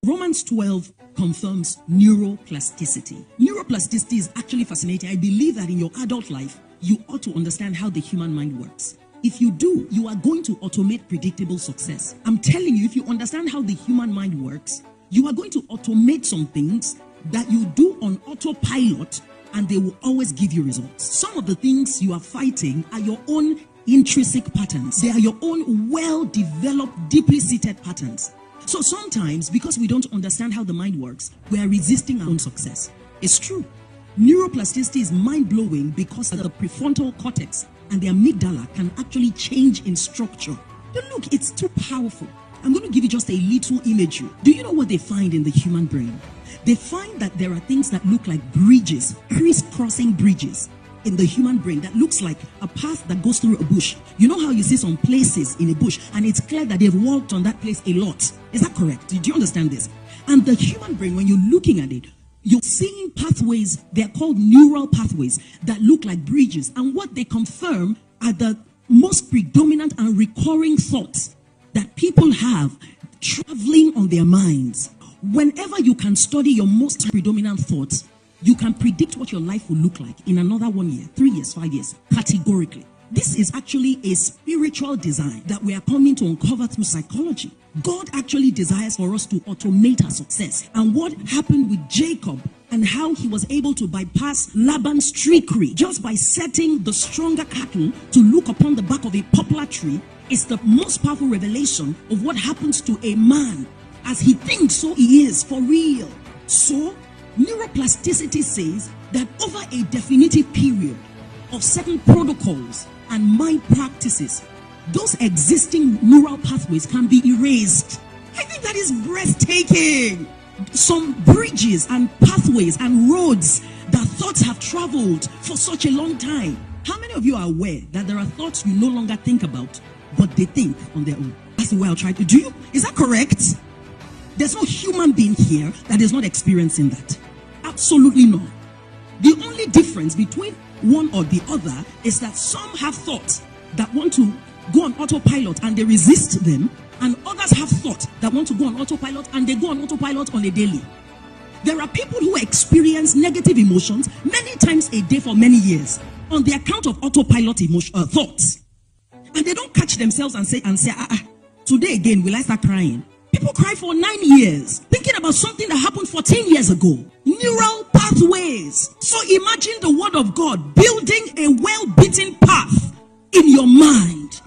Romans 12 confirms neuroplasticity. Neuroplasticity is actually fascinating. I believe that in your adult life, you ought to understand how the human mind works. If you do, you are going to automate predictable success. I'm telling you, if you understand how the human mind works, you are going to automate some things that you do on autopilot, and they will always give you results. Some of the things you are fighting are your own intrinsic patterns. They are your own well-developed, deeply seated patterns. So sometimes, because we don't understand how the mind works, we are resisting our own success. It's true. Neuroplasticity is mind-blowing because the prefrontal cortex and the amygdala can actually change in structure. But look, it's too powerful. I'm going to give you just a little imagery. Do you know what they find in the human brain? They find that there are things that look like bridges, crisscrossing bridges in the human brain that looks like a path that goes through a bush. You know how you see some places in a bush and it's clear that they've walked on that place a lot. Is that correct? Do you understand this? And the human brain, when you're looking at it, you're seeing pathways. They're called neural pathways that look like bridges. And what they confirm are the most predominant and recurring thoughts that people have traveling on their minds. Whenever you can study your most predominant thoughts, you can predict what your life will look like in another 1 year, 3 years, 5 years, categorically. This is actually a spiritual design that we are coming to uncover through psychology. God actually desires for us to automate our success. And what happened with Jacob and how he was able to bypass Laban's trickery just by setting the stronger cattle to look upon the back of a poplar tree is the most powerful revelation of what happens to a man. As he thinks, so he is, for real. So, neuroplasticity says that over a definitive period of certain protocols and mind practices, those existing neural pathways can be erased. I think that is breathtaking. Some bridges and pathways and roads that thoughts have traveled for such a long time. How many of you are aware that there are thoughts you no longer think about, but they think on their own? That's the way I'll try to do you. Is that correct? There's no human being here that is not experiencing that. Absolutely no. The only difference between one or the other is that some have thoughts that want to go on autopilot and they resist them, and others have thoughts that want to go on autopilot and they go on autopilot on a daily. There are people who experience negative emotions many times a day for many years on the account of autopilot thoughts, and they don't catch themselves and say, today again will I start crying? People cry for 9 years, thinking about something that happened 14 years ago. Neural pathways. So imagine the word of God building a well-beaten path in your mind.